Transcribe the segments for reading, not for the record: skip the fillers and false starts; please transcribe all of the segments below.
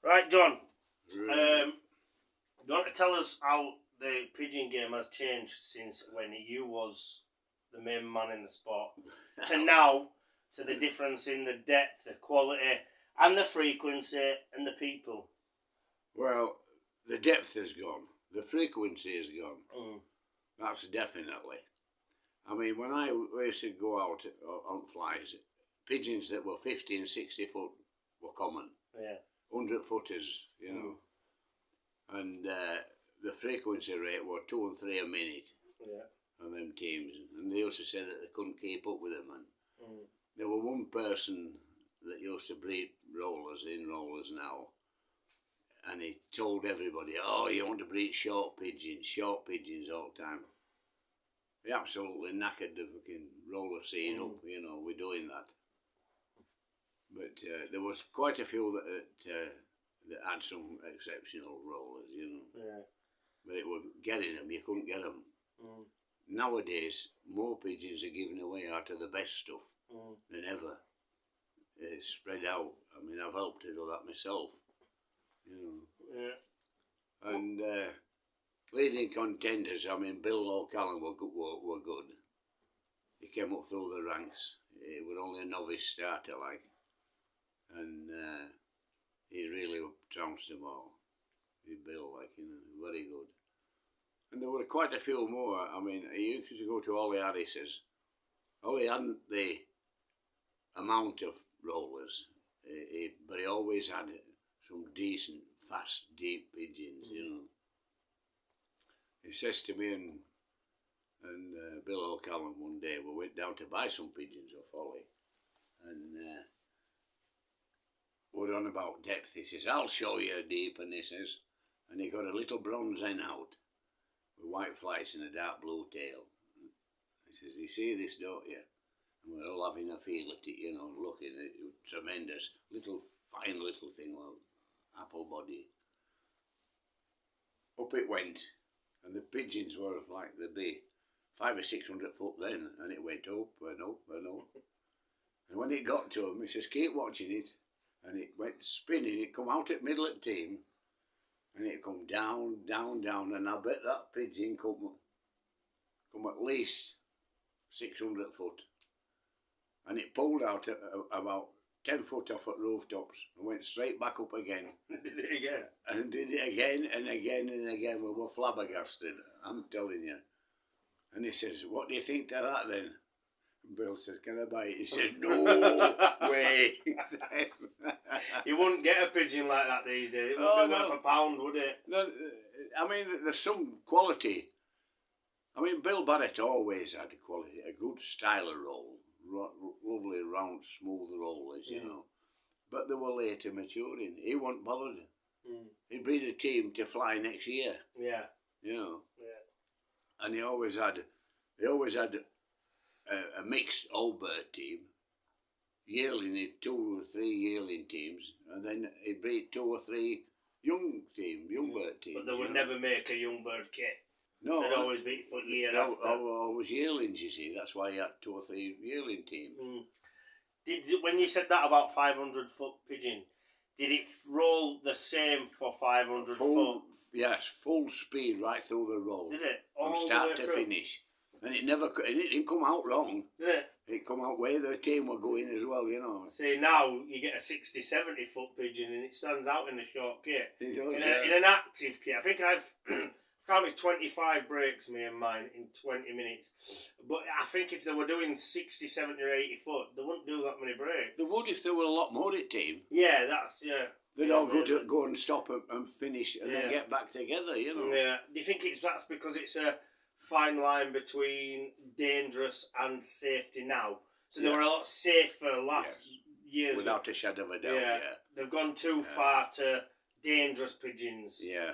Right, John. Really? You want to tell us how the pigeon game has changed since when you was the main man in the sport to now, to the difference in the depth, the quality, and the frequency, and the people? Well, the depth is gone. The frequency is gone. That's definitely. I mean, when I used to go out on flies, pigeons that were 50 and 60 foot were common. Yeah. 100 footers, you know. And the frequency rate were 2 and 3 a minute. Yeah. Of them teams. And they used to say that they couldn't keep up with them. And there were one person that used to breed rollers now. And he told everybody, oh, you want to breed short pigeons all the time. He absolutely knackered the fucking roller scene up, you know, we're doing that. But there was quite a few that had some exceptional rollers, you know. Yeah. But it was getting them, you couldn't get them. Nowadays, more pigeons are given away out of the best stuff than ever. It's spread out. I mean, I've helped to do that myself, you know. Yeah. And leading contenders, I mean, Bill O'Callaghan were good. He came up through the ranks. He was only a novice starter, like. And he really trounced them all. He Bill, like, you know, very good. And there were quite a few more. I mean, he used to go to Ollie Harris's. Ollie hadn't the amount of rollers, but he always had some decent, fast, deep pigeons, you know. He says to me and Bill O'Callaghan one day, we went down to buy some pigeons off Ollie. And we're on about depth. He says, I'll show you deep, and he says, and he got a little bronze hen out with white flights and a dark blue tail. He says, you see this, don't you? And we're all having a feel at it, you know, looking at it, tremendous, fine little thing, well, apple body. Up it went, and the pigeons were like they'd be 500 or 600 foot then, and it went up and up and up. And when it got to him, he says, keep watching it. And it went spinning, it come out at middle of the team, and it come down, down, down, and I bet that pigeon come at least 600 foot. And it pulled out about 10 foot off at rooftops and went straight back up again. Did it again? And did it again and again and again. We were flabbergasted, I'm telling you. And he says, what do you think to that then? Bill says, can I buy it? He says, no way. You wouldn't get a pigeon like that these days. It wouldn't be worth a pound, would it? No, I mean, there's some quality. I mean, Bill Barrett always had quality, a good style of roll, lovely, round, smooth rollers, you know. But they were later maturing. He wasn't bothered. He'd breed a team to fly next year. Yeah. You know. Yeah. And he always had a mixed old bird team, yearling, he'd 2 or 3 yearling teams, and then he'd breed 2 or 3 young bird teams. But they would never make a young bird kit. No. They'd always be for year after. Always yearlings, you see, that's why he had 2 or 3 yearling teams. When you said that about 500 foot pigeon, did it roll the same for 500 foot? Yes, full speed right through the roll. Did it? From start to finish. And it didn't come out wrong. Did it? It come out where the team were going as well, you know. See, now you get a 60, 70 foot pigeon and it stands out in a short kit. It does, in an active kit. I think I've counted 25 breaks, me and mine, in 20 minutes. But I think if they were doing 60, 70 or 80 foot, they wouldn't do that many breaks. They would if there were a lot more at team. Yeah, They'd all go and stop and finish and then get back together, you know. Yeah. Do you think that's because it's a fine line between dangerous and safety now? So they were a lot safer last years. Without a shadow of a doubt, yeah. They've gone too far to dangerous pigeons. Yeah.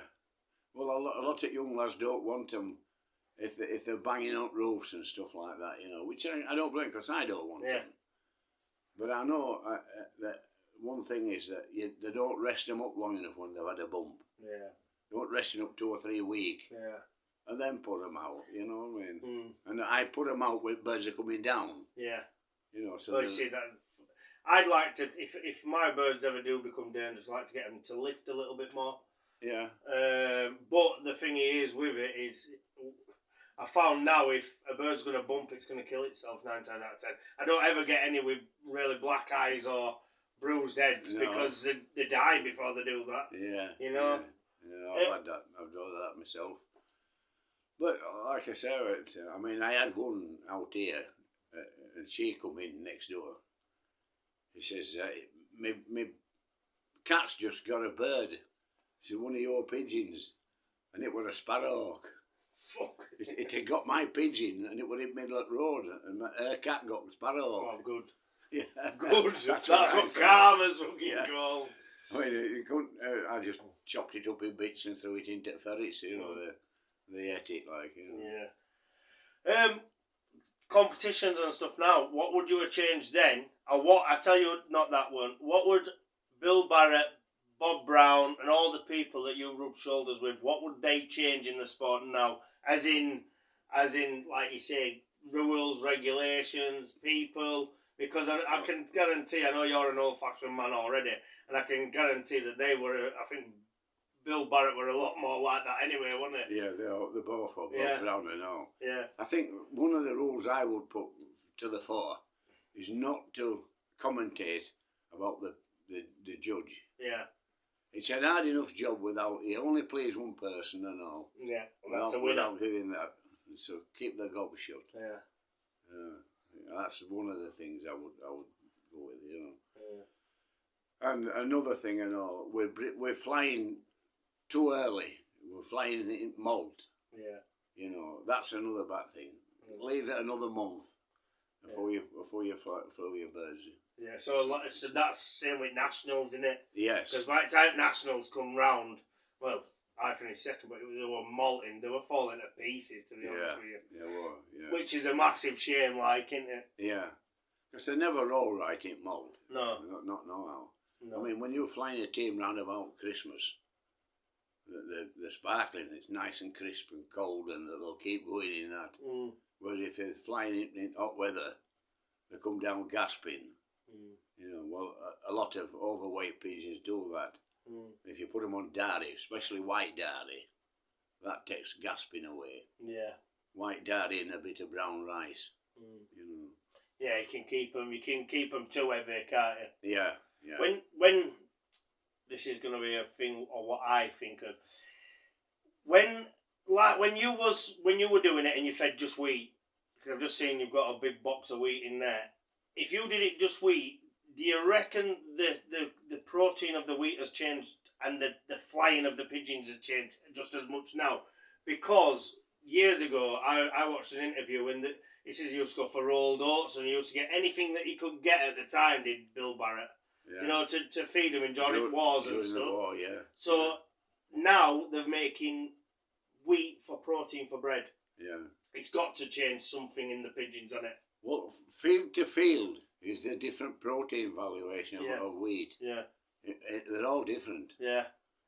Well, a lot of young lads don't want them if they're banging on roofs and stuff like that, you know, which I don't blame, because I don't want them. But I know that one thing is that they don't rest them up long enough when they've had a bump. Yeah. They don't rest them up 2 or 3 weeks. Yeah. And then put them out, you know what I mean? And I put them out with birds are coming down. Yeah. You know, so well, you see that, I'd like to, if my birds ever do become dangerous, I'd like to get them to lift a little bit more. Yeah. But the thing is with it is, I found now if a bird's going to bump, it's going to kill itself 9 times out of 10. I don't ever get any with really black eyes or bruised heads because they die before they do that. Yeah. You know? Yeah, I've had that. I've done that myself. But like I said, I mean, I had one out here, and she come in next door. He says, "Me cat's just got a bird. She one of your pigeons, and it was a sparrowhawk. Fuck. It had got my pigeon, and it was in middle of the road, and her cat got sparrowhawk." Oh, good. Yeah, good. That's what karma's fucking called. I mean, you couldn't. I just chopped it up in bits and threw it into ferrets. You know, they ate it like. You know. Yeah. Competitions and stuff now. What would you have changed then? Or what? I tell you, not that one. What would Bill Barrett, Bob Brown, and all the people that you rub shoulders with? What would they change in the sport now? As in, like you say, rules, regulations, people. Because I can guarantee, I know you're an old-fashioned man already, and I can guarantee that they were. I think Bill Barrett were a lot more like that anyway, weren't they? Yeah, they both were, Bob Brown and all. Yeah. I think one of the rules I would put to the fore is not to commentate about the judge. Yeah. It's an hard enough job without, he only plays one person and all. Yeah, well, that's a winner. Without doing that. So keep the gob shut. Yeah. That's one of the things I would go with, you know. Yeah. And another thing and all, we're flying too early. We're flying in molt. Yeah. You know, that's another bad thing. Leave it another month before you flew your birds. Yeah, so that's same with nationals, isn't it? Yes. Because by the time nationals come round, well, I finished second, but they were molting. They were falling to pieces, to be honest with you. Yeah, well, yeah. Which is a massive shame, like, isn't it? Yeah. Because they never roll right in molt. No. Not now. No. I mean, when you're flying a team round about Christmas, the sparkling, it's nice and crisp and cold, and they'll keep going in that. Mm. Whereas if they're flying in hot weather, they come down gasping. Mm. You know, well, a lot of overweight pigeons do that. Mm. If you put them on dairy, especially white dairy, that takes gasping away. Yeah. White dairy and a bit of brown rice. Mm. You know. Yeah, you can keep them too heavy, can't you? Yeah, yeah. When this is going to be a thing, or what I think of, when you were doing it and you fed just wheat, because I've just seen you've got a big box of wheat in there. If you did it just wheat, do you reckon the protein of the wheat has changed and the flying of the pigeons has changed just as much now? Because years ago, I watched an interview and he says he used to go for rolled oats and he used to get anything that he could get at the time, did Bill Barrett. Yeah. You know, to feed them during wars and stuff. The war, yeah. So now they're making wheat for protein for bread. Yeah. It's got to change something in the pigeons, hasn't it? Well, field to field is the different protein valuation of wheat. Yeah. They're all different. Yeah.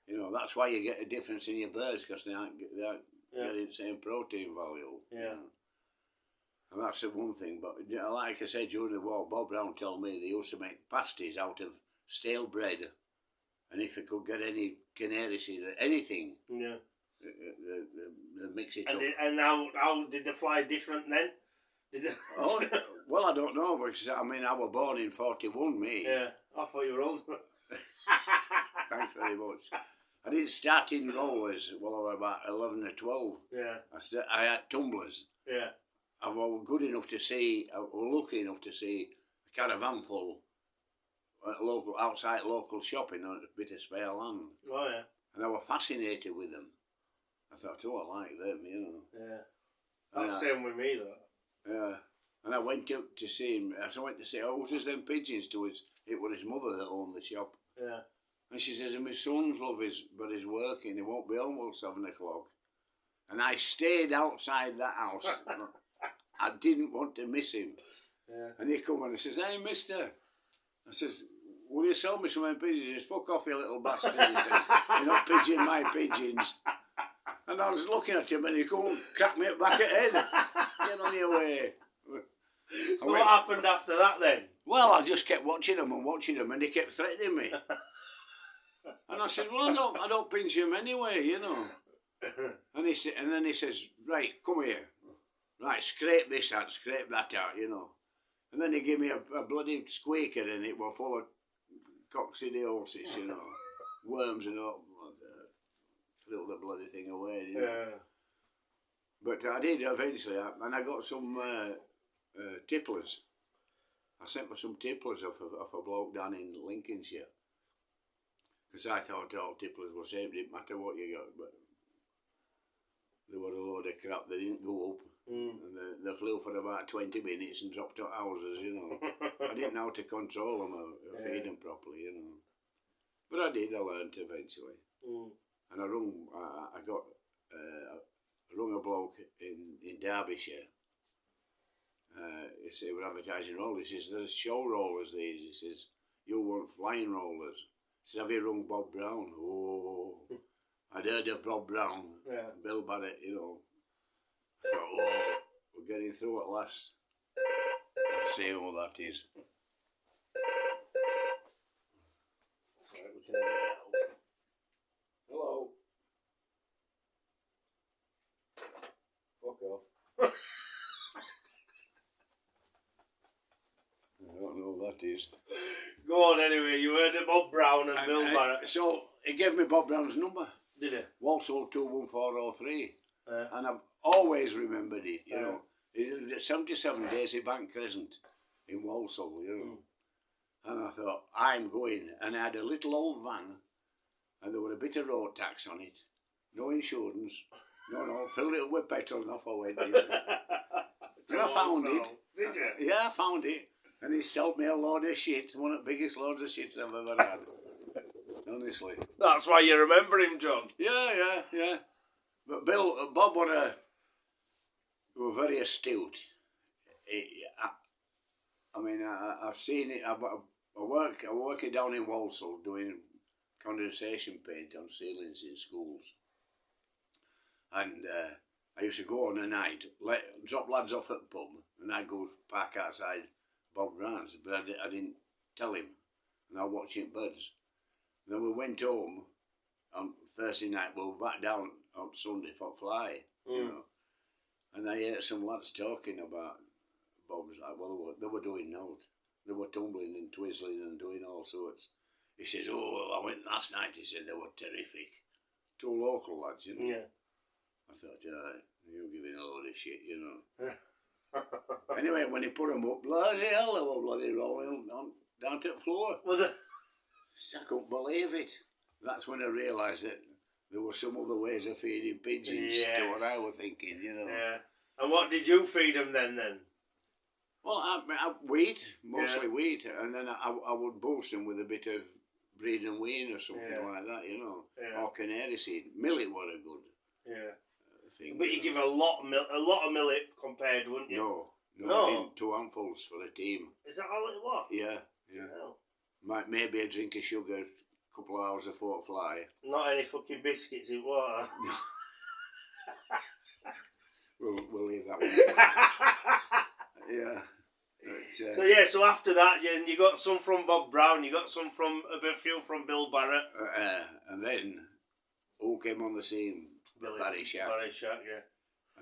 You know, that's why you get a difference in your birds, because they aren't getting the same protein value. Yeah. You know? And that's the one thing. But you know, like I said, during the war, Bob Brown told me they used to make pasties out of stale bread. And if they could get any canary seed or anything, yeah, they mix it up. And how did they fly different then? Well, I don't know, because I mean, I was born in 41, me. Yeah, I thought you were old. Thanks very much. I didn't start in rollers I was about 11 or 12. Yeah. I had tumblers. Yeah. I was good enough to see, I was lucky enough to see a caravan full outside local shopping on a bit of spare land. Oh, yeah. And I was fascinated with them. I thought, oh, I like them, you know. Yeah. That's the same with me, though. Yeah. And I went up to see him. I went to say, oh, was his them pigeons to his... It was his mother that owned the shop. Yeah. And she says, my son's but he's working. He won't be home till 7 o'clock. And I stayed outside that house. I didn't want to miss him. Yeah. And he come and he says, hey, mister. I says, will you sell me some of them pigeons? He says, fuck off, you little bastard. He says, you're not pigeon my pigeons. And I was looking at him and he come and cracked me at back at head. Get on your way. So what happened after that then? Well, I just kept watching them, and he kept threatening me. And I said, well, I don't pinch him anyway, you know. And then he says, right, come here. Right, scrape this out, scrape that out, you know. And then he gave me a bloody squeaker, and it was full of coccidiosis, you know, worms and all. Threw the bloody thing away, you know. But I did eventually, and I got some tipplers. I sent for some tipplers off a bloke down in Lincolnshire. Because I thought all tipplers were same, didn't matter what you got, but they were a load of crap. They didn't go up. And they flew for about 20 minutes and dropped to houses, you know. I didn't know how to control them or feed them properly, you know. But I did, I learned eventually. And I rung a bloke in Derbyshire. He said, we're advertising rollers. He says, there's show rollers these. He says, you want flying rollers. He says, have you rung Bob Brown? Oh, I'd heard of Bob Brown, Bill Barrett, you know. I thought, oh, we're getting through at last. Let's see who that is. Hello. Fuck off. I don't know who that is. Go on anyway, you heard of Bob Brown and Bill Barrett. So he gave me Bob Brown's number. Did he? Walsall 21403. And I've always remembered it, you know. It's 77 Daisy Bank Crescent in Walsall, you know. And I thought, I'm going. And I had a little old van, and there were a bit of road tax on it. No insurance. No, filled it up with petrol and off I went. You know. And I found it. Did you? Yeah, I found it. And he sold me a load of shit, one of the biggest loads of shits I've ever had. Honestly. That's why you remember him, John. Yeah. But Bob were very astute. I've seen it. I work down in Walsall doing condensation paint on ceilings in schools. And I used to go on a night, drop lads off at the pub, and I'd go park outside Bob Brown's, but I didn't tell him, and I was watching birds. Then we went home on Thursday night, we were back down on Sunday for fly, you know, and I heard some lads talking about Bob's, well, they were doing notes. They were tumbling and twizzling and doing all sorts. He says, oh, I went last night, he said, they were terrific. Two local lads, you know. Yeah. I thought, you're giving a load of shit, you know. Anyway, when he put them up, bloody hell, they were bloody rolling on down to the floor. I couldn't believe it. That's when I realised that there were some other ways of feeding pigeons to what I was thinking, you know. Yeah. And what did you feed them then? Well, I wheat, mostly wheat, and then I would boost them with a bit of breed and wean or something like that, you know, or canary seed. Millet were a good thing. But you give a lot of millet compared, wouldn't you? No, I didn't. 2 handfuls for a team. Is that all it was? Yeah. Maybe a drink of sugar, a couple of hours before fly. Not any fucking biscuits in water. We'll leave that one. Yeah. But, so after that, you got some from Bob Brown, you got some from a few from Bill Barrett. And then, who came on the scene? Barry Shack. Barry Shack, yeah.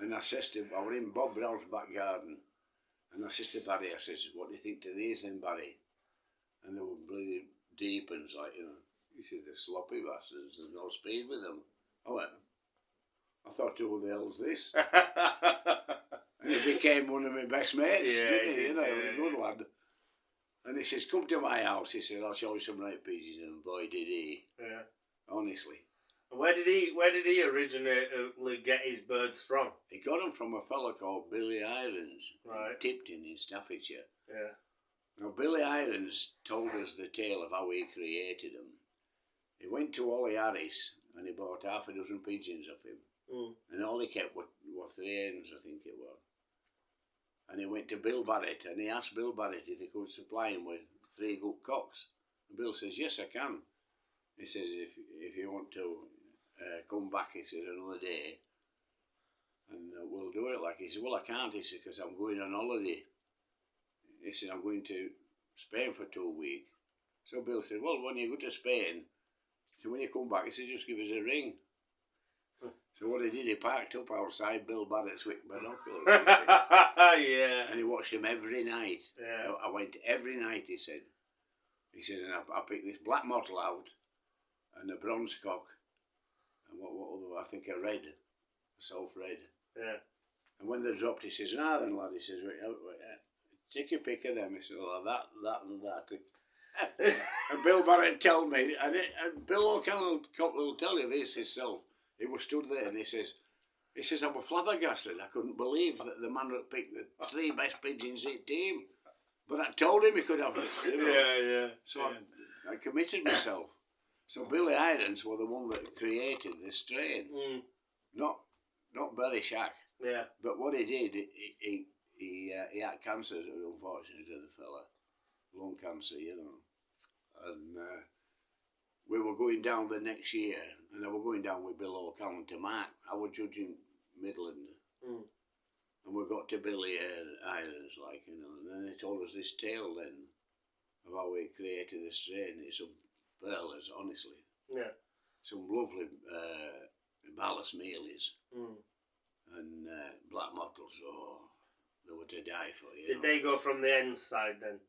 And I says to him, I was in Bob Brown's back garden, and I says to Barry, I says, what do you think to these then, Barry? And they were bloody deep and like, you know, he says, they're sloppy bastards, there's no speed with them. I thought, who the hell's this? And he became one of my best mates, didn't he? You know, he was a good lad. And he says, come to my house. He said, I'll show you some right pigeons. And boy, did he. Yeah. Honestly. And where did he originally get his birds from? He got them from a fella called Billy Irons, in Tipton in Staffordshire. Yeah. Now, Billy Irons told us the tale of how he created them. He went to Ollie Harris and he bought half a dozen pigeons off him. And all he kept were 3 hens, I think it was. And he went to Bill Barrett and he asked Bill Barrett if he could supply him with 3 good cocks. And Bill says, yes, I can. He says, if you want to come back, he says, another day, and we'll do it. Like, he said, well, I can't, he said, because I'm going on holiday. He said, I'm going to Spain for 2 weeks. So Bill said, well, when you go to Spain, so when you come back, he said, just give us a ring. So what he did, he parked up outside Bill Barrett's with binoculars. Yeah. And he watched him every night. Yeah. I went every night, he said. He said, and I picked this black mottle out and a bronze cock and what other, I think a red, a self-red. Yeah. And when they dropped, he says, nah then lad, he says, take your pick of them. He said, well, that and that. And Bill Barrett told me, and Bill O'Connell will tell you this himself. He was stood there and he says, I was flabbergasted. I couldn't believe that the man had picked the 3 best pigeons in the team. But I told him he could have it. You know? Yeah. So I committed myself. So Billy Irons was the one that created this strain. Not Barry Shack. Yeah. But what he did, he had cancer, unfortunately, to the fella. Lung cancer, you know. And we were going down the next year, and I was going down with Bill O'Connell to Mark. I was judging Midland. And we got to Billy Irons, like, you know, and then he told us this tale then of how we created this strain. It's some pearlers, honestly. Yeah. Some lovely ballast mealies. And black mottles, they were to die for, you know. Did they go from the end side then?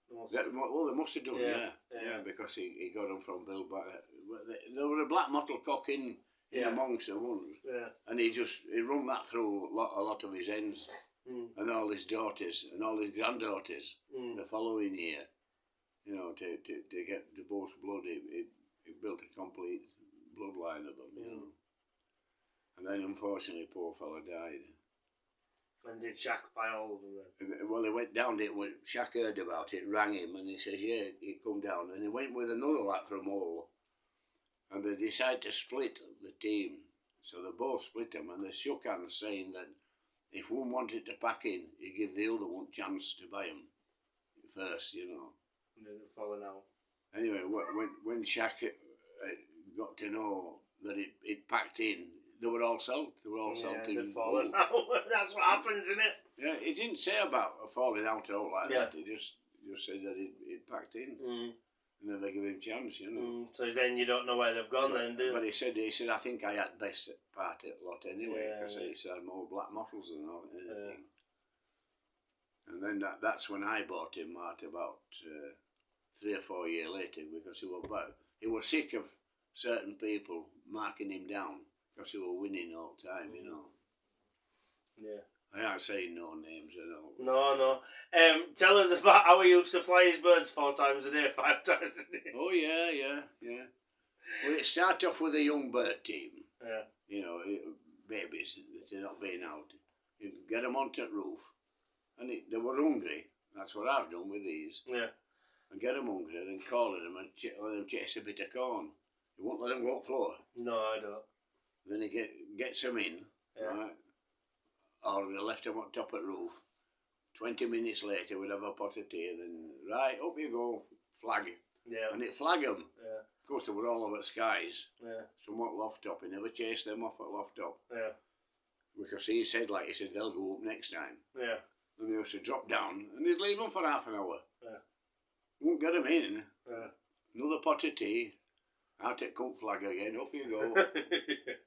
Well, they must have done, yeah, because he got them from Bill Barrett. There were a black mottle cock in amongst the ones, and he run that through a lot of his ends, and all his daughters and all his granddaughters the following year, you know, to get the both blood. He built a complete bloodline of them, you know. And then unfortunately, poor fella died. And did Shaq buy all of them then? Well, he went down it when Shaq heard about it, rang him, and he says, yeah, he'd come down. And he went with another lad from Hull, and they decided to split the team. So they both split them, and they shook hands saying that if one wanted to pack in, he'd give the other one a chance to buy them first, you know. And then it fallen out. Anyway, when Shaq got to know that it packed in, they were all sold. They were all sold. They'd fallen out. That's what happens, isn't it? Yeah, he didn't say about falling out or all like that. He just said that it packed in. And then they give him a chance, you know. So then you don't know where they've gone then, do you? But he said, I think I had best part of the lot anyway, because he said more black mottles and all anything. And then that's when I bought him, Mart, about 3 or 4 years later, because he was sick of certain people marking him down. Because he were winning all the time, you know. Yeah. I ain't saying no names, you know. No. Tell us about how he used to fly his birds 4 times a day, 5 times a day. Oh, yeah. Well, it started off with a young bird team. Yeah. You know, babies that are not being out. You get them onto the roof. And they were hungry. That's what I've done with these. Yeah. And get them hungry, then call them and let them chase a bit of corn. You won't let them go up floor. No, I don't. Then he gets them in, right? Or we left them on top of the roof. 20 minutes later, we'd have a pot of tea, and then, right, up you go, flag. Yeah. And it flag them. Yeah. Of course, they were all over skies. Yeah. Somewhat loft top. He never chased them off at loft top. Yeah. Because he said, they'll go up next time. Yeah. And they used to drop down, and he'd leave them for half an hour. Yeah. Won't get them in. Yeah. Another pot of tea. Out at Cunt Flag again, off you go.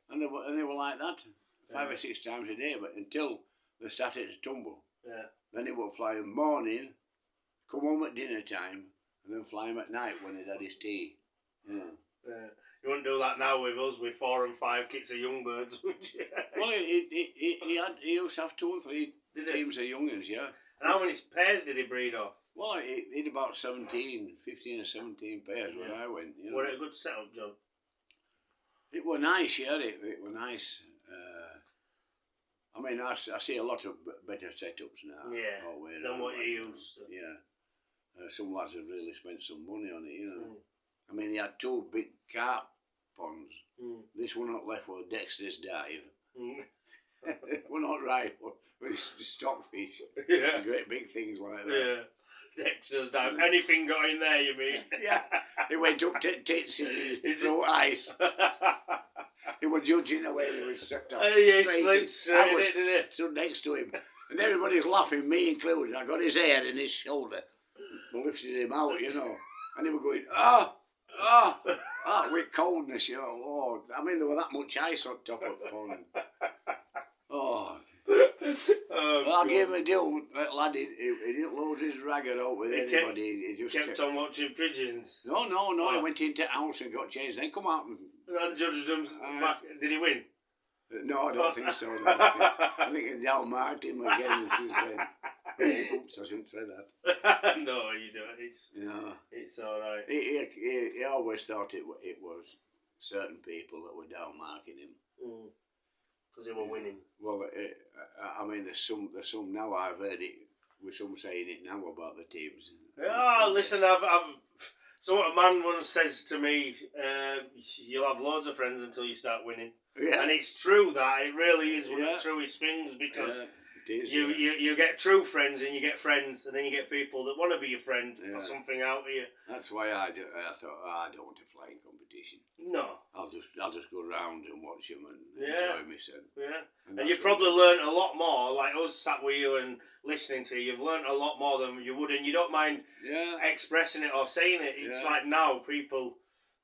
and they were like that 5 or 6 times a day, but until they started to tumble. Yeah. Then he would fly in the morning, come home at dinner time, and then fly him at night when he'd had his tea. Yeah. You wouldn't do that now with us, with 4 and 5 kits of young birds, would you? Well, he used to have 2 or 3 teams of young'uns, yeah. And how many pairs did he breed off? Well, he had about 15 or 17 pairs when I went. You know. Was it a good setup, John? It was nice, yeah. It was nice. I mean, I see a lot of better setups now. Yeah, than what you used to. Yeah. Some lads have really spent some money on it, you know. I mean, he had 2 big carp ponds. This one not left was Dexter's Dive. We're not right, but it's stockfish. Yeah. Great big things like that. Yeah. Dexter's Dive. Anything got in there, you mean? Yeah. He went up to tits and he threw ice. He was judging away. He was stuck up. Straight I was stood next to him. And everybody's laughing, me included. I got his hair in his shoulder. we lifted him out, you know, and he was going, with coldness, you know. Oh, I mean, there was that much ice on top of the pond. Oh. Well, I gave him a deal, that lad, he didn't lose his ragger out with anybody. He just kept on watching pigeons. No, he went into the house and got changed, then come out and judged them back. Did he win? No, I don't think so. I think he down-marked him again and she said, oops, I shouldn't say that. No, you don't. It's all right. He always thought it was certain people that were down-marking him. Because they were winning. Well, I mean, there's some now. I've heard it with some saying it now about the teams. Oh, listen, I've so what a man once says to me, you'll have loads of friends until you start winning. Yeah. And it's true that it really is one of the truest things because you get true friends and you get friends and then you get people that want to be your friend for something out of you. That's why I thought I don't want a flying competition. No. I'll just go round and watch them and enjoy myself. Yeah. And you've probably learnt a lot more, like us sat with you and listening to you. You've learnt a lot more than you would, and you don't mind expressing it or saying it. It's like now people,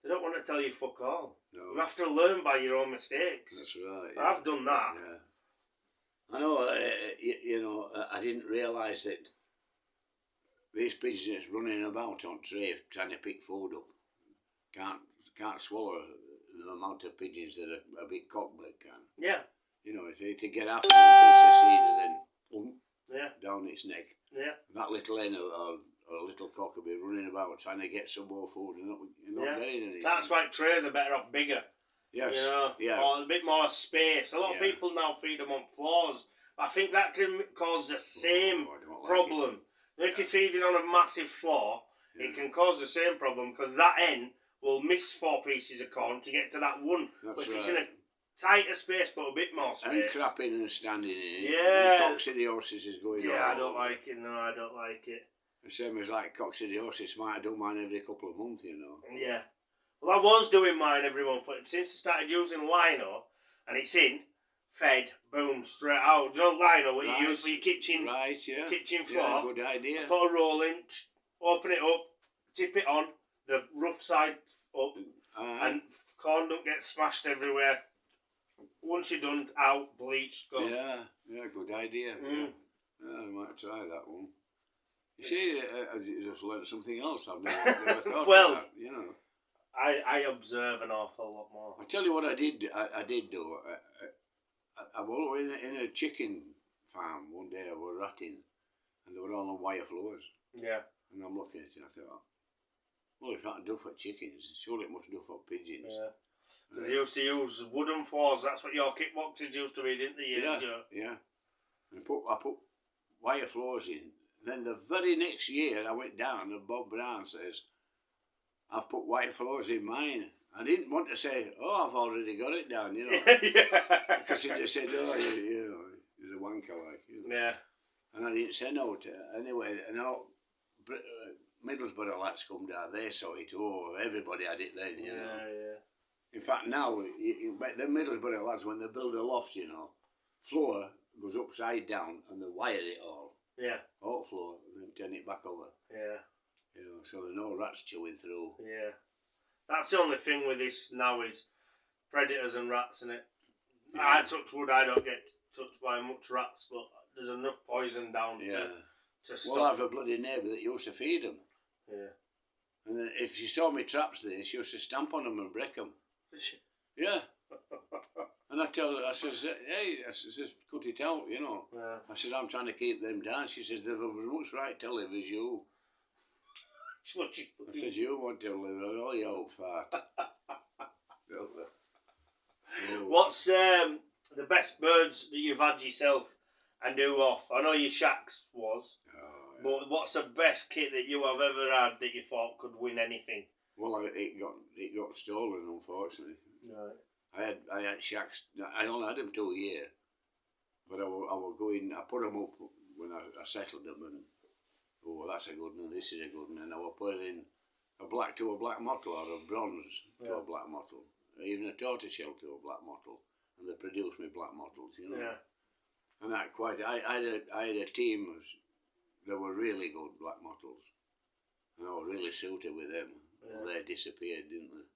they don't want to tell you fuck all. No. You have to learn by your own mistakes. That's right. Yeah. I've done that. Yeah. I know. I didn't realise that these pigeons running about on trays trying to pick food up can't swallow the amount of pigeons that a big cockbird can. Yeah. You know, to get after a piece of seed and then down its neck. Yeah. That little hen or little cock will be running about trying to get some more food and not getting anything. That's why trays are better off bigger. Yes. You know, or a bit more space. A lot of people now feed them on floors. I think that can cause the same problem. If you're feeding on a massive floor, it can cause the same problem because that hen will miss 4 pieces of corn to get to that one. That's but it's in a tighter space but a bit more space. And crapping and standing in it. Yeah. And coccidiosis is going on. Yeah, I don't like it. No, I don't like it. The same as like coccidiosis, might do mine every couple of months, you know. Yeah. Well, I was doing mine every month, but since I started using lino, and it's in, fed, boom, straight out. You know lino, what you use for your kitchen, kitchen floor? Yeah, good idea. Put a roll in, open it up, tip it on, the rough side up, and corn don't get smashed everywhere. Once you're done, out, bleached, go. Yeah, good idea. Yeah, I might try that one. You see, I just learned something else I've never thought of that, you know. I observe an awful lot more. I'll tell you what I did do. I was in a chicken farm one day. I was ratting, and they were all on wire floors. Yeah. And I'm looking at it and I thought, well, if that do for chickens, surely it must do for pigeons. Yeah. They used to use wooden floors. That's what your kickboxers used to be, didn't they? Yeah. And I put wire floors in. Then the very next year I went down and Bob Brown says, I've put wire floors in mine. I didn't want to say, I've already got it down, you know. Because he just said, you're a wanker, like. You know. Yeah. And I didn't say no to it. Anyway, now Middlesbrough lads come down, they saw it. Everybody had it then, you know. Yeah. In fact, now, the Middlesbrough lads, when they build a loft, you know, floor goes upside down and they wire it all. Yeah. Hot floor, and then turn it back over. Yeah. You know, so there's no rats chewing through. Yeah. That's the only thing with this now is predators and rats in it. Yeah. I touch wood, I don't get touched by much rats, but there's enough poison down to stop. Well, I have a bloody neighbour that used to feed them. Yeah. And then if she saw me traps there, she used to stamp on them and break them. Yeah. And I tell her, I says, hey, I says, cut it out, you know. Yeah. I says, I'm trying to keep them down. She says, they've as much right to live as you. I says, you want to live, all you old fart. What's the best birds that you've had yourself and do off? I know your shacks was, but what's the best kit that you have ever had that you thought could win anything? Well, it got stolen, unfortunately. Right. I had shacks. I only had them 2 years, but I put them up when I settled them, and that's a good one. This is a good one, and I was putting a black to a black mottle or a bronze to a black mottle, even a tortoiseshell to a black mottle, and they produced me black mottles, you know. Yeah. And I had a team that were really good black mottles. And I was really suited with them. Yeah. Well, they disappeared, didn't they?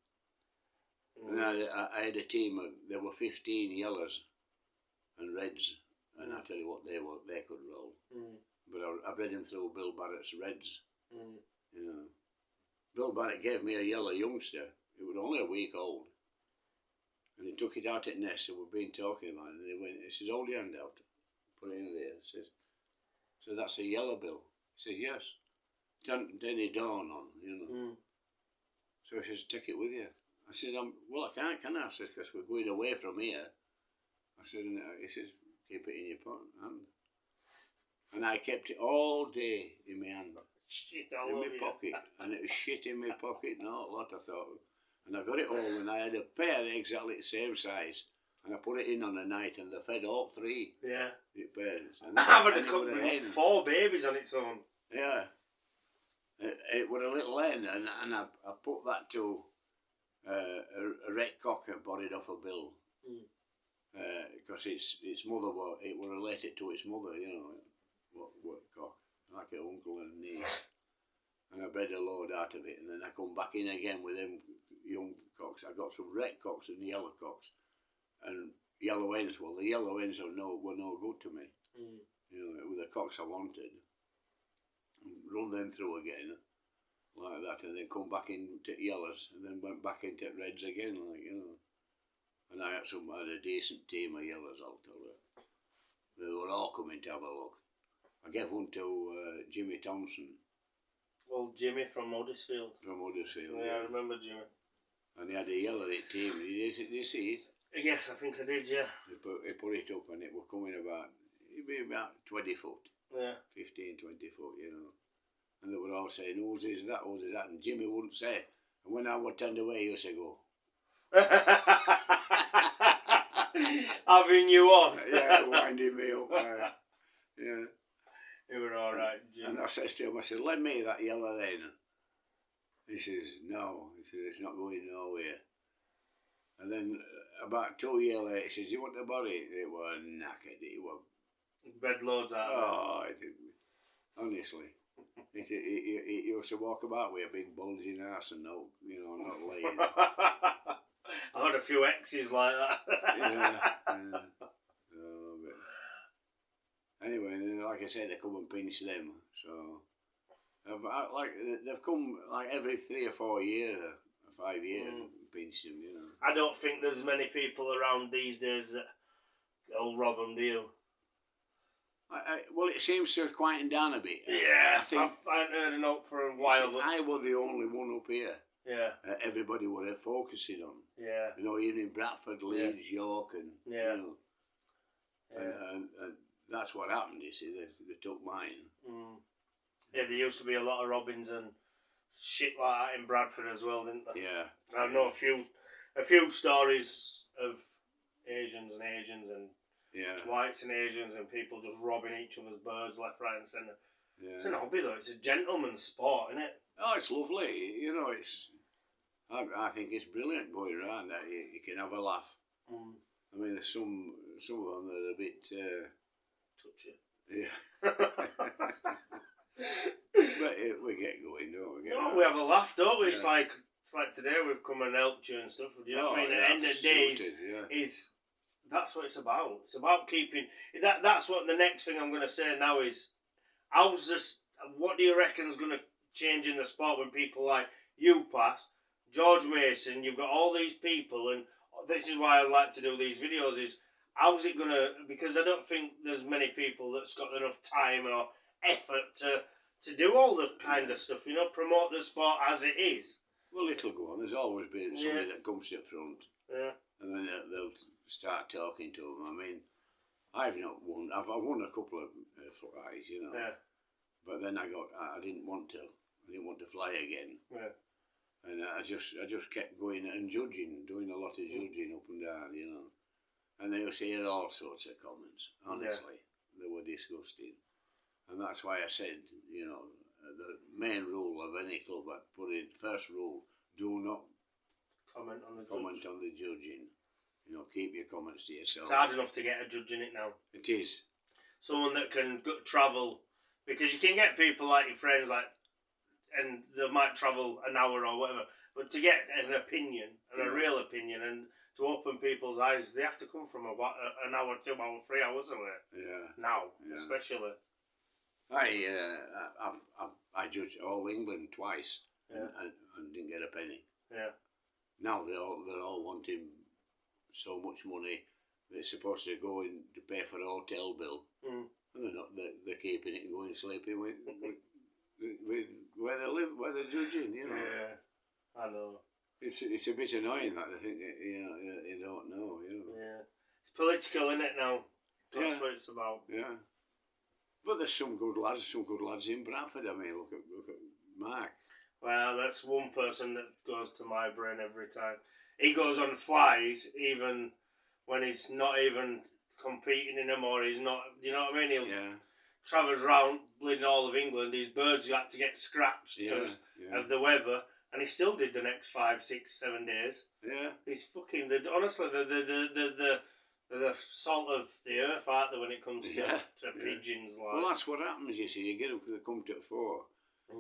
Mm. And I had a team of, there were 15 yellows and reds, and I tell you what, they could roll. But I bred them through Bill Barrett's reds. You know, Bill Barrett gave me a yellow youngster. It was only a week old, and he took it out at nest, and we've been talking about it. And he says, "Hold your hand out, put it in there." He says, "So that's a yellow bill?" He says, "Yes." It hadn't any dawn on, you know. So he says, "Take it with you." I said, "Well, I can't, can I?" I said, "Because we're going away from here." I said, and he says, "Keep it in your hand." And I kept it all day in my hand, Shit, in my pocket. And it was shit in my pocket, not a lot, I thought. And I got it all, and I had a pair exactly the same size. And I put it in on a night, and they fed all three. Yeah. It parents. And I've had a couple of 4 babies on its own. Yeah. It was a little hen, and I put that to a red cocker bodied off a bill. Because its mother, it was related to its mother, you know, what cock, like an uncle and niece. And I bred a load out of it, and then I come back in again with them young cocks. I got some red cocks and yellow cocks, and yellow hens. Well, the yellow hens were no good to me. You know, with the cocks I wanted. Run them through again, like that, and then come back into yellows, and then went back into reds again, like, you know. And I had a decent team of yellows, I'll tell you. They were all coming to have a look. I gave one to Jimmy Thompson. Well, Jimmy from Huddersfield. From Huddersfield, yeah. I remember Jimmy. And he had a yellow team. Did you see it? Yes, I think I did, yeah. He put it up, and it was coming it'd be about 20 foot. Yeah. 15, 20 foot, you know. And they were all saying, "Who's is that, who's is that?" And Jimmy wouldn't say. And when I would turned away, he used to go. Having you on. Yeah, winding me up. Yeah. You were alright, Jimmy. And I says to him, I said, "Lend me that yellow hen." He says, "No." He says, "It's not going nowhere." And then about 2 years later, he says, "You want the body?" It was knackered. It was. Bed loads out. Oh, honestly. He used to walk about with a big bulging ass and no, you know, not laying. I had a few exes like that. Yeah. Oh, but anyway, like I said, they come and pinch them. So, like they've come like every 3 or 4 years, or 5 years, and pinch them. You know. I don't think there's many people around these days that will rob them, do you? Well, it seems to have quietened down a bit. Yeah, I haven't heard a note for a while. But I was the only one up here. Yeah. Everybody was focusing on. Yeah. You know, even in Bradford, Leeds, York, and you know. Yeah. And that's what happened. You see, they took mine. Yeah, there used to be a lot of robins and shit like that in Bradford as well, didn't there? Yeah. I know a few stories of Asians and whites and Asians and people just robbing each other's birds left, right, and centre. Yeah. It's an hobby though. It's a gentleman's sport, isn't it? Oh, it's lovely. You know, I think it's brilliant going around. You can have a laugh. I mean, there's some of them that are a bit touchy. Yeah. But we get going, don't we? We have a laugh, don't we? Yeah. It's like today we've come and helped you and stuff. Do you know what I mean? At the end of the day that's what it's about. It's about keeping that's what the next thing I'm going to say now is, what do you reckon is going to change in the sport when people like you pass, George Mason, you've got all these people, and this is why I like to do these videos, is how's it going to, because I don't think there's many people that's got enough time or effort to do all the kind of stuff, you know, promote the sport as it is. Well, it'll go on. There's always been somebody that comes to the front. Yeah. And then they'll start talking to them. I mean, I've not won. I've won a couple of flies, you know. Yeah. But then I didn't want to. I didn't want to fly again. Yeah. And I just kept going and judging, doing a lot of judging up and down, you know. And they used to hear all sorts of comments. Honestly, they were disgusting. And that's why I said, you know, the main rule of any club, I put in first rule: do not comment on the judging. You know, keep your comments to yourself. It's hard enough to get a judge in it now. It is. Someone that can travel, because you can get people like your friends, like and they might travel an hour or whatever. But to get an opinion, and a real opinion, and to open people's eyes, they have to come from an hour, 2 hours, 3 hours away. Yeah. Now, especially. I judged All England twice and didn't get a penny. Yeah. Now they're all wanting so much money they're supposed to go in to pay for a hotel bill, and they're not. They're keeping it and going sleeping with where they live, where they're judging. You know. Yeah, I know. It's a bit annoying that they think you don't know. You know. Yeah. It's political, isn't it now? That's what it's about. Yeah. But there's some good lads in Bradford. I mean, look at Mark. Well, that's one person that goes to my brain every time. He goes on flies even when he's not even competing in them, or he's not. You know what I mean? He'll travels around bleeding all of England. His birds had to get scratched because of the weather, and he still did the next 5, 6, 7 days. Yeah. He's fucking honestly the salt of the earth, aren't they, when it comes to pigeons? Like. Well, that's what happens, you see. You get them, they come to the fore.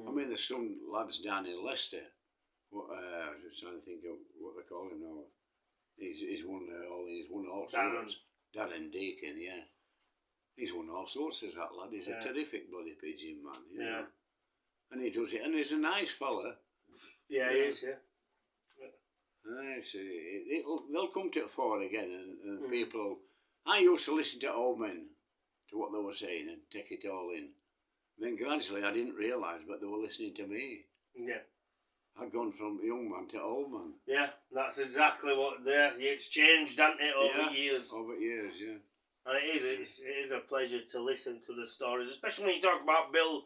I mean, there's some lads down in Leicester. I'm just trying to think of what they call him now. He's won all sorts. Darren Deacon, yeah. He's won all sorts as that lad. He's a terrific bloody pigeon man. You know? And he does it, and he's a nice fella. Yeah, he is, They'll come to the fore again, and people. I used to listen to old men, to what they were saying, and take it all in. And then gradually, I didn't realise, but they were listening to me. Yeah. I'd gone from young man to old man. Yeah, that's exactly what. It's changed, hasn't it, over years? Over years, yeah. And it is a pleasure to listen to the stories, especially when you talk about Bill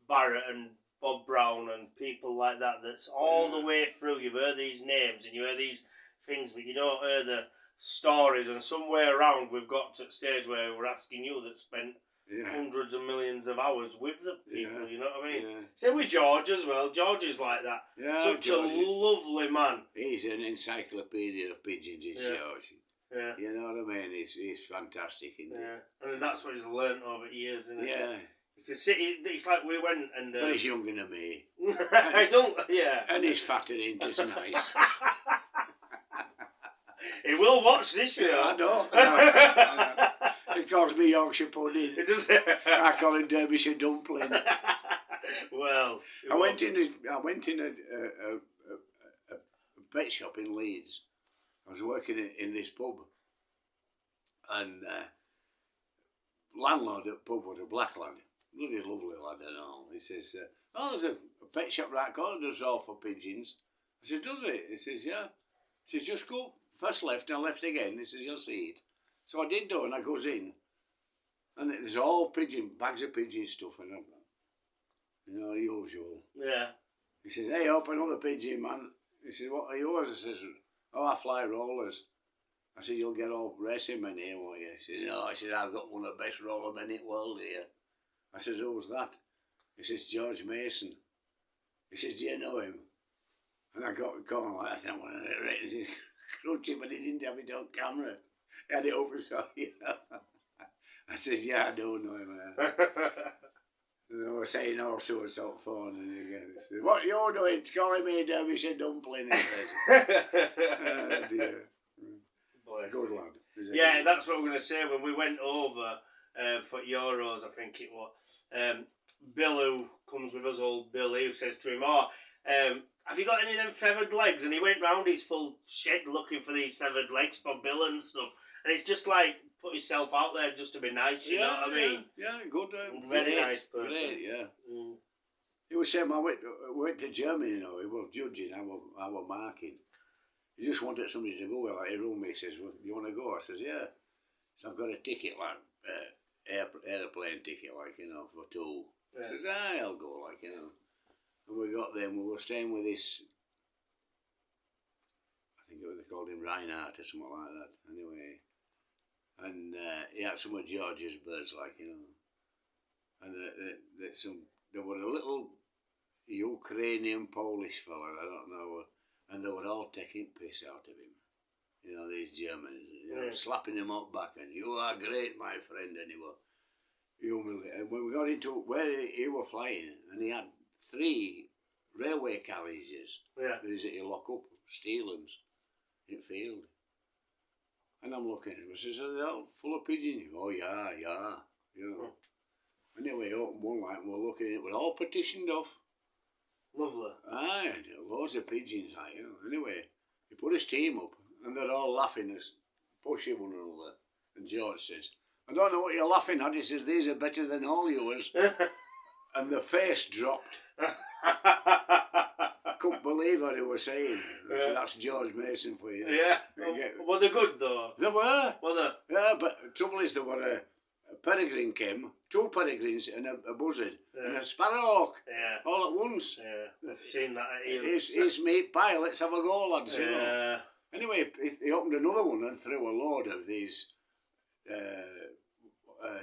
Barrett and Bob Brown and people like that. That's all the way through. You've heard these names and you hear these things, but you don't hear the stories. And somewhere around, we've got to a stage where we're asking you that spent hundreds of millions of hours with the people. You know what I mean? Yeah. Same with George as well. George is like that. Yeah, such George a lovely man. He's an encyclopedia of pigeons, is George. Yeah. You know what I mean? He's fantastic indeed. Yeah. And that's what he's learnt over years, isn't it? Yeah. You can see, it's like we went and... but he's younger than me. I don't... Yeah. And he's fatter in it, it's nice. He will watch this, you know. I know. He calls me Yorkshire pudding. It does. I call him Derbyshire dumpling. Well... I went in a pet shop in Leeds. I was working in this pub, and landlord at the pub was a black lad, bloody lovely lad and all. He says, there's a pet shop right corner, does all for pigeons. I said, does it? He says, yeah. He says, just go first left and left again. He says, you'll see it. So I did do, and I goes in, and there's all bags of pigeon stuff, and you know, the usual. Yeah. He says, hey, up another pigeon, man. He says, what are yours? I says, oh, I fly rollers. I said, you'll get all racing men here, won't you? He says, no. I said, I've got one of the best roller men in the world here. I said, who's that? He says, George Mason. He says, do you know him? And I got going like that. I went to crunch him, but he didn't have it on camera. He had it open, so, you know. I says, yeah, I do know him. They were saying all sorts on the phone, and again, he says, what you're doing? Calling me a Derbyshire dumpling, he says. Oh, dear. Good lad. Yeah, that's what we're going to say. When we went over for Euros, I think it was, Bill, who comes with us, old Bill, who says to him, have you got any of them feathered legs? And he went round his full shed looking for these feathered legs for Bill and stuff. And it's just like, put yourself out there just to be nice, you know what I mean? Yeah, good. Very nice person. Great, yeah. He was saying, I went to Germany, you know, he was judging our marking. He just wanted somebody to go with, like, he rung me, he says, well, you want to go? I says, yeah. So I've got a ticket, like, airplane ticket, like, you know, for two. Yeah. He says, I'll go, like, you know. And we got there, and we were staying with this, I think they called him Reinhardt or something like that, anyway. And he had some of George's birds, like, you know. And there were a little Ukrainian Polish fella, I don't know, and they were all taking piss out of him. You know, these Germans, you know, slapping him up back, and you are great, my friend, and he was humiliated. And when we got into where he was flying, and he had 3 railway carriages. Yeah. There's that you lock up, Steelands, in field. And I'm looking at him, I says, are they all full of pigeons? Oh, yeah, you know. Anyway, open one light and we're looking at it, we're all partitioned off. Lovely. Aye, loads of pigeons, you know. Anyway, he put his team up and they're all laughing, pushing one another. And George says, I don't know what you're laughing at. He says, these are better than all yours. And the face dropped. I couldn't believe what he was saying. I said, that's George Mason for you. Yeah. Were they good though? They were. Were they? Yeah, but the trouble is, there were a peregrine came, 2 peregrines and a buzzard and a sparrowhawk all at once. Yeah, I've seen that at here. It's meat pie, let's have a go, lads. You know. Anyway, he opened another one and threw a load of these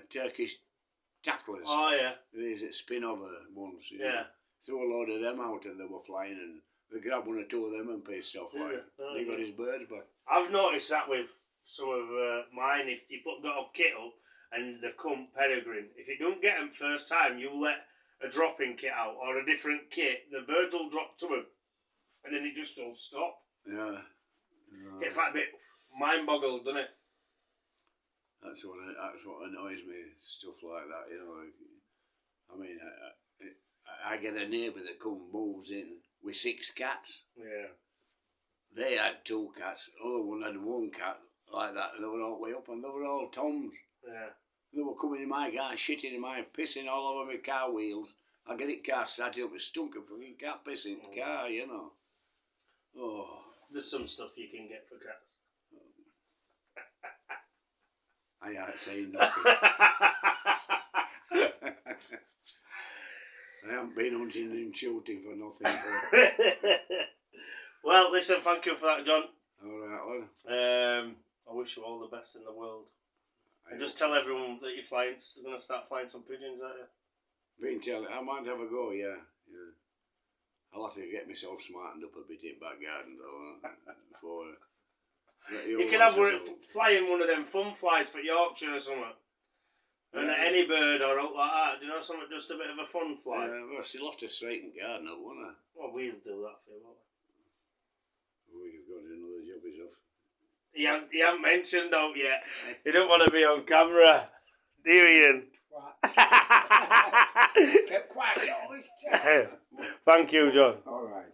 Turkish tacklers. Oh, yeah. These spin-over ones. You know. Yeah. Threw a load of them out and they were flying and they grabbed 1 or 2 of them and pissed off like. Oh, He got his birds back. I've noticed that with some of mine, if you got a kit up and they come peregrine, if you don't get them first time, you let a dropping kit out or a different kit, the bird will drop to them and then it just will stop. Yeah. It's like a bit mind-boggled, doesn't it? That's what annoys me, stuff like that, you know. I mean, I get a neighbour that moves in with 6 cats. Yeah. They had 2 cats, the other one had 1 cat like that, and they were all way up, and they were all toms. Yeah. They were coming in my car, shitting in my, pissing all over my car wheels. I get it car started up, it stunk of fucking cat piss in the car, you know. Oh. There's some stuff you can get for cats. I ain't saying nothing. I haven't been hunting and shooting for nothing. Well, listen, thank you for that, John. All right, lad. I wish you all the best in the world. And just tell everyone that you're flying, going to start flying some pigeons, aren't you? Been telling, I might have a go, yeah. I'll have to get myself smartened up a bit in back garden though. Before, you can have flying one of them fun flies for Yorkshire or something. And any bird or out like that, do you know, something just a bit of a fun fly. Yeah, well, I still have to straighten garden up, won't I? Well, we'll do that for you, won't we? Oh, you've got another job is off. You haven't mentioned out yet. You don't want to be on camera, do you, Ian? Kept quiet all this time. Thank you, John. All right.